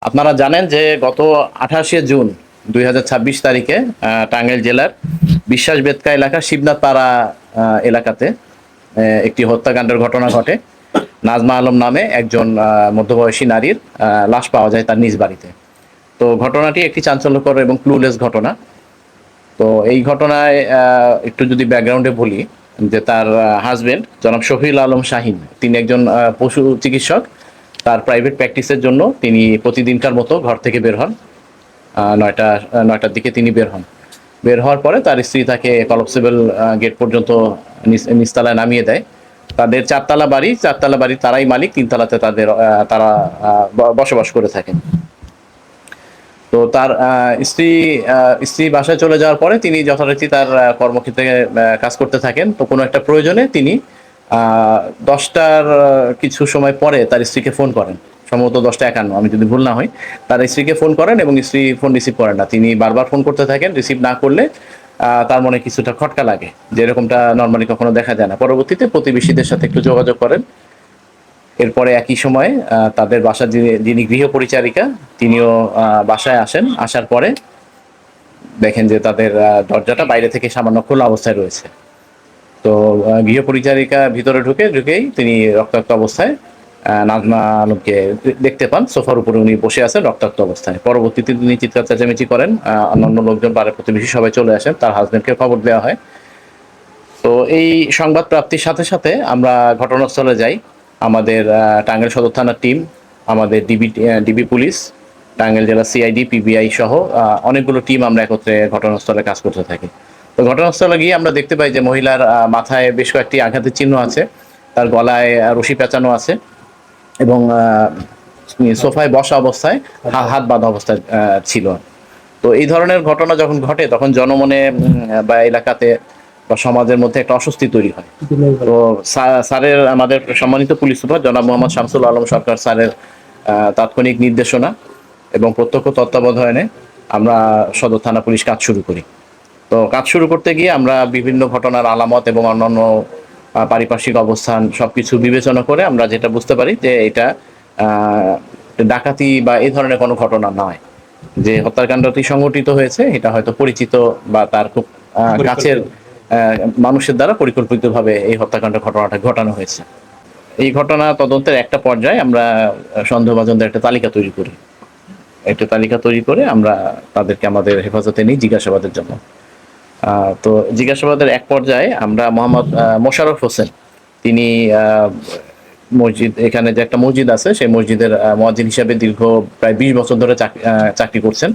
আপনারা জানেন যে গত 28শে জুন 2026 তারিখে টাঙ্গাইল জেলার বিশ্বাস বেতকা এলাকা শিবনাথ পাড়া এলাকাতে একটি হত্যাকাণ্ডের ঘটনা ঘটে। নাজমা আলম নামে একজন মধ্যবয়সী নারীর লাশ পাওয়া যায় তার নিজ বাড়িতে। তো ঘটনাটি একটি চাঞ্চল্যকর এবং ক্লুলেস ঘটনা। তো এই ঘটনায় একটু যদি ব্যাকগ্রাউন্ডে বলি যে তার হাজবেন্ড জনাব শফিউল আলম শাহিন, তিনি একজন পশু চিকিৎসক। তার প্রাইভেট প্র্যাকটিসের জন্য তিনি প্রতিদিনকার মতো ঘর থেকে বের হন। 9টার দিকে তিনি বের হন। বের হওয়ার পরে তার স্ত্রী তাকে কলপসেবল গেট পর্যন্ত নিচতলায় নামিয়ে দেয়। তাদের চারতলা বাড়ি তারাই মালিক, তিনতলাতে তারা বসবাস করে থাকেন। তো তার স্ত্রী বাসায় চলে যাওয়ার পরে তিনি যথারীতি তার কর্মক্ষেত্রে কাজ করতে থাকেন। তো কোনো একটা প্রয়োজনে তিনি 10টার কিছু সময় পরে তার স্ত্রীকে ফোন করেন, সম্ভবত 10টা 51, আমি যদি ভুল না হই। তার স্ত্রীকে ফোন করেন এবং স্ত্রী ফোন রিসিভ করেন না। তিনি বারবার ফোন করতে থাকেন, রিসিভ না করলে তার মনে কিছুটা খটকা লাগে, যেরকমটা নর্মালি কখনো দেখা যায় না। পরবর্তীতে প্রতিবেশীদের সাথে একটু যোগাযোগ করেন। এরপরে একই সময়ে তাদের বাসার যিনি গৃহ পরিচারিকা তিনিও বাসায় আসেন। আসার পরে দেখেন যে তাদের দরজাটা বাইরে থেকে সামান্য খোলা অবস্থায় রয়েছে। তো গৃহ পরিচারিকা ভিতরে ঢুকেই তিনি রক্তাক্ত অবস্থায় নাজমা আলমকে দেখতে পান। সোফার উপরে উনি বসে আছেন রক্তাক্ত অবস্থায়। পরবর্তীতে তিনি চিৎকার চেঁচামেচি করেন। অন্যান্য লোকজন, পাড়ার প্রতিবেশী সবাই চলে আসেন, তার হাজবেন্ডকে খবর দেওয়া হয়। তো এই সংবাদ প্রাপ্তির সাথে সাথে আমরা ঘটনাস্থলে যাই। আমাদের টাঙ্গাইল সদর থানার টিম, আমাদের ডিবি পুলিশ, টাঙ্গাইল জেলা সিআইডি, পিবিআই সহ অনেকগুলো টিম আমরা একত্রে ঘটনাস্থলে কাজ করতে থাকি। তো ঘটনাস্থলে গিয়ে আমরা দেখতে পাই যে মহিলার মাথায় বেশ কয়েকটি আঘাতের চিহ্ন আছে, তার গলায় রশি পেঁচানো আছে এবং সোফায় বসা অবস্থায় হাত বাঁধা অবস্থায় ছিল। তো এই ধরনের ঘটনা যখন ঘটে তখন জনমনে বা এলাকাতে বা সমাজের মধ্যে একটা অস্বস্তি তৈরি হয়। তো স্যারের, আমাদের সম্মানিত পুলিশ সুপার জনাব মোহাম্মদ শামসুল আলম সরকার স্যারের তাৎক্ষণিক নির্দেশনা এবং প্রত্যক্ষ তত্ত্বাবধানে আমরা সদর থানা পুলিশ কাজ শুরু করি। তো কাজ শুরু করতে গিয়ে আমরা বিভিন্ন ঘটনার আলামত এবং অন্যান্য পারিপার্শ্বিক অবস্থান সবকিছু বিবেচনা করে আমরা যেটা বুঝতে পারি যে এটা ডাকাতি বা এই ধরনের কোনো ঘটনা নয়। যে হত্যাকাণ্ডটি সংঘটিত হয়েছে এটা হয়তো পরিচিত বা তার খুব কাছের মানুষের দ্বারা পরিকল্পিতভাবে এই হত্যাকাণ্ড ঘটনাটা ঘটানো হয়েছে। এই ঘটনা তদন্তের একটা পর্যায়ে আমরা সন্দেহভাজনদের একটা তালিকা তৈরি করি। একটা তালিকা তৈরি করে আমরা তাদেরকে আমাদের হেফাজতে নিই জিজ্ঞাসাবাদের জন্য। তো জিজ্ঞাসাবাদের এক পর্যায়ে আমরা মোহাম্মদ মোশাররফ হোসেন, তিনি মসজিদ, এখানে যে একটা মসজিদ আছে সেই মসজিদের মুয়াজ্জিন হিসাবে দীর্ঘ প্রায় 20 বছর ধরে চাকরি করছেন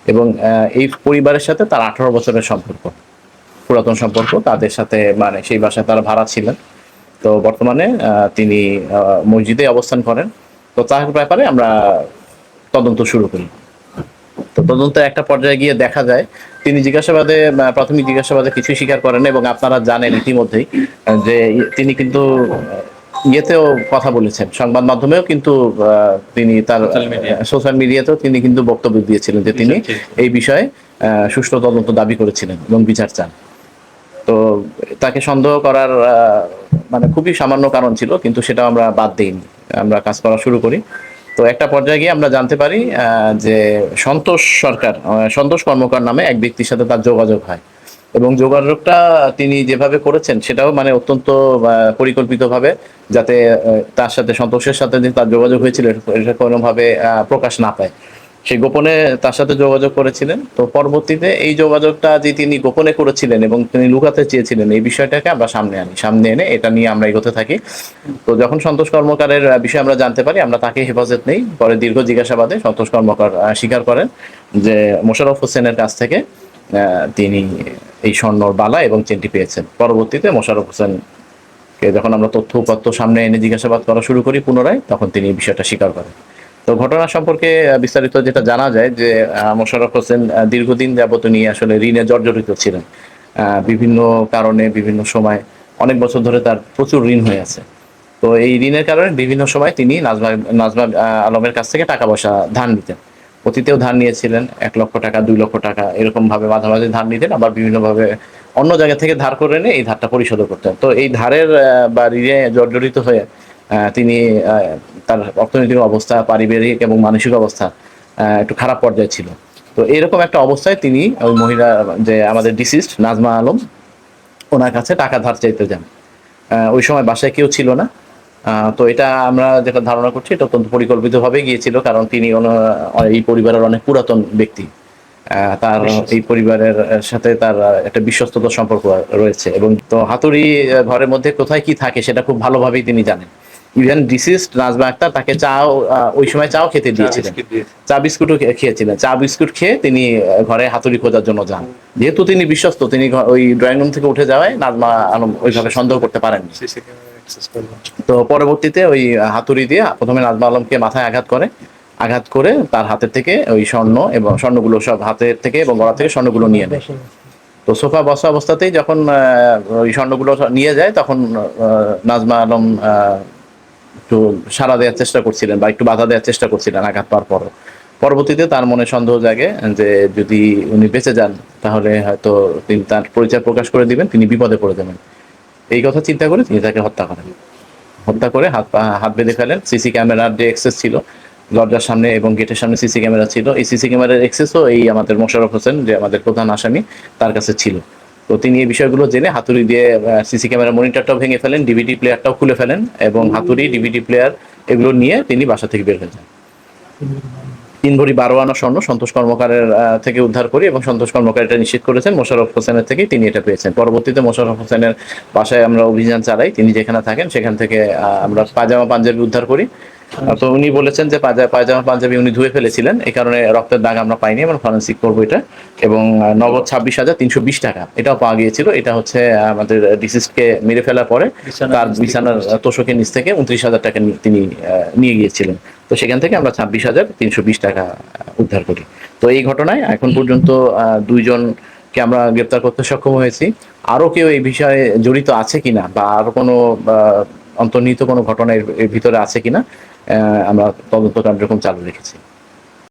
এবং এই পরিবারের সাথে তার 18 বছরের সম্পর্ক, পুরাতন সম্পর্ক। তাদের সাথে মানে সেই বাসায় তারা ভাড়া ছিলেন। তো বর্তমানে তিনি মসজিদে অবস্থান করেন। তো তার ব্যাপারে আমরা তদন্ত শুরু করি। তো তদন্তের একটা পর্যায়ে গিয়ে দেখা যায় তিনি প্রাথমিক জিজ্ঞাসাবাদে কিছুই স্বীকার করেন এবং আপনারা জানেন ইতিমধ্যেই যে তিনি কিন্তু ইয়েতেও কথা বলেছেন, সংবাদ মাধ্যমেও কিন্তু তিনি তার সোশ্যাল মিডিয়াতেও তিনি কিন্তু বক্তব্য দিয়েছিলেন যে তিনি এই বিষয়ে সুষ্ঠু তদন্ত দাবি করেছিলেন এবং বিচার চান। তো তাকে সন্দেহ করার মানে খুবই সামান্য কারণ ছিল, কিন্তু সেটা আমরা বাদ দিইনি, আমরা কাজ করা শুরু করি। তো একটা পর্যায়ে গিয়ে আমরা জানতে পারি যে সন্তোষ কর্মকার নামে এক ব্যক্তির সাথে তার যোগাযোগ হয় এবং যোগাযোগটা তিনি যেভাবে করেছেন সেটাও মানে অত্যন্ত পরিকল্পিতভাবে, যাতে তার সাথে, সন্তোষের সাথে যে তার যোগাযোগ হয়েছিল এটা কোনোভাবে প্রকাশ না পায়, সে গোপনে তার সাথে যোগাযোগ করেছিলেন। তো পরবর্তীতে এই যোগাযোগটা যে তিনি গোপনে করেছিলেন এবং তিনি লুকাতে চেয়েছিলেন, এই বিষয়টাকে আমরা সামনে এনে এটা নিয়ে আমরা এগোতে থাকি। তো যখন সন্তোষ কর্মকারের বিষয়ে আমরা জানতে পারি, আমরা তাকে হেফাজত নেই। পরে দীর্ঘ জিজ্ঞাসাবাদে সন্তোষ কর্মকার স্বীকার করেন যে মোশাররফ হোসেনের কাছ থেকে তিনি এই স্বর্ণর বালা এবং চেনটি পেয়েছেন। পরবর্তীতে মোশাররফ হোসেনকে যখন আমরা তথ্য উপাত্ত সামনে এনে জিজ্ঞাসাবাদ করা শুরু করি পুনরায়, তখন তিনি এই বিষয়টা স্বীকার করেন। তো ঘটনা সম্পর্কে বিস্তারিত যেটা জানা যায় যে মোশাররফ হোসেন দীর্ঘদিন যাবত উনি আসলে ঋণে জর্জরিত ছিলেন। বিভিন্ন কারণে বিভিন্ন সময় অনেক বছর ধরে তার প্রচুর ঋণ হয়ে আছে। তো এই ঋণের কারণে বিভিন্ন সময় তিনি নাজমা আলমের কাছ থেকে টাকা পয়সা ধার নিতেন। অতীতেও ধার নিয়েছিলেন 1 লক্ষ টাকা, 2 লক্ষ টাকা, এরকম ভাবে মাঝে মাঝে ধার নিতেন। আবার বিভিন্নভাবে অন্য জায়গা থেকে ধার করে এনে এই ধারটা পরিশোধ করতেন। তো এই ধারের বা ঋণে জর্জরিত হয়ে তিনি তার অর্থনৈতিক অবস্থা, পারিবারিক এবং মানসিক অবস্থা একটু খারাপ পর্যায়ে ছিল। তো এরকম একটা অবস্থায় তিনি ওই মহিলা, যে আমাদের ডিসিস্ট নাজমা আলম, ওনার কাছে টাকা ধার চাইতে যান। ওই সময় বাসায় কেউ ছিল না। তো এটা আমরা যেটা ধারণা করছি, এটা অত্যন্ত পরিকল্পিতভাবে গিয়েছিল, কারণ তিনি এই পরিবারের অনেক পুরাতন ব্যক্তি। তার এই পরিবারের সাথে তার একটা বিশ্বস্ততার সম্পর্ক রয়েছে, এবং তো হাতুড়ি ঘরের মধ্যে কোথায় কি থাকে সেটা খুব ভালোভাবেই তিনি জানেন। ইভেন ডিসিস্ট নাজমা আক্তার তাকে চাও, ওই সময় চাও খেতে দিয়েছিলেন, চা বিস্কুটও খেয়েছিলেন। চা বিস্কুট খেয়ে তিনি ঘরে হাতুড়ি খোঁজার জন্য যান। যেহেতু তিনি বিশ্বস্ত, তিনি ওই ড্রয়িং রুম থেকে উঠে যাওয়ায় নাজমা আলম ওইভাবে সন্দেহ করতে পারেননি। তো পরবর্তীতে ওই হাতুড়ি দিয়ে প্রথমে নাজমা আলমকে মাথায় আঘাত করে তার হাতের থেকে ওই স্বর্ণ এবং স্বর্ণগুলো সব হাতের থেকে এবং গলা থেকে স্বর্ণগুলো নিয়ে নেয়। তো সোফা বসা অবস্থাতেই যখন ওই স্বর্ণগুলো নিয়ে যায়, তখন নাজমা আলম একটু সাড়া দেওয়ার চেষ্টা করছিলেন বা একটু বাধা দেওয়ার চেষ্টা করছিলেন আঘাত পাওয়ার পরও। পরবর্তীতে তার মনে সন্দেহ জাগে যে যদি উনি বেঁচে যান তাহলে হয়তো তিনি তার পরিচয় প্রকাশ করে দিবেন, তিনি বিপদে পড়ে যাবেন। এই কথা চিন্তা করে তিনি তাকে হত্যা করে হাত বেঁধে ফেলেন। সিসি ক্যামেরার যে এক্সেস ছিল দরজার সামনে এবং গেটের সামনে সিসি ক্যামেরা ছিল, এই সিসি ক্যামেরার এক্সেসও এই আমাদের মোশাররফ হোসেন, যে আমাদের প্রধান আসামি, তার কাছে ছিল। তো তিনি এই বিষয়গুলো জেনে হাতুড়ি দিয়ে সিসি ক্যামেরা মনিটরটাও ভেঙে ফেলেন, ডিভিডি প্লেয়ারটাও খুলে ফেলেন, এবং হাতুড়ি, ডিভিডি প্লেয়ার এগুলো নিয়ে তিনি বাসা থেকে বের হয়ে যান। 3 ভরি 12 আনা স্বর্ণ সন্তোষ কর্মকারের থেকে উদ্ধার করি, এবং সন্তোষ কর্মকার এটা নিশ্চিত করেছেন মোশাররফ হোসেনের থেকেই তিনি এটা পেয়েছেন। পরবর্তীতে মোশাররফ হোসেনের বাসায় আমরা অভিযান চালাই, তিনি যেখানে থাকেন সেখান থেকে আমরা পায়জামা পাঞ্জাবি উদ্ধার করি। তো উনি বলেছেন যে পায়জামা পাঞ্জাবি উনি ধুয়ে ফেলেছিলেন, এই কারণে রক্তের দাগ আমরা পাইনি, আমরা ফরেন্সিক করবো এটা। এবং নগদ 26,320 টাকা এটাও পাওয়া গিয়েছিল। এটা হচ্ছে আমাদের ডিসিস্টকে মেরে ফেলার পরে তার বিছানার তোষকের নিচ থেকে 29,000 টাকা তিনি নিয়ে গিয়েছিলেন। তো সেখান থেকে আমরা 26,320 টাকা উদ্ধার করি। তো এই ঘটনায় এখন পর্যন্ত 2 জনকে আমরা গ্রেপ্তার করতে সক্ষম হয়েছি। আরো কেউ এই বিষয়ে জড়িত আছে কিনা বা আরো কোনো অন্তর্নিহিত কোনো ঘটনা এর ভিতরে আছে কিনা আমরা তদন্ত কার্যক্রম চালু রেখেছি।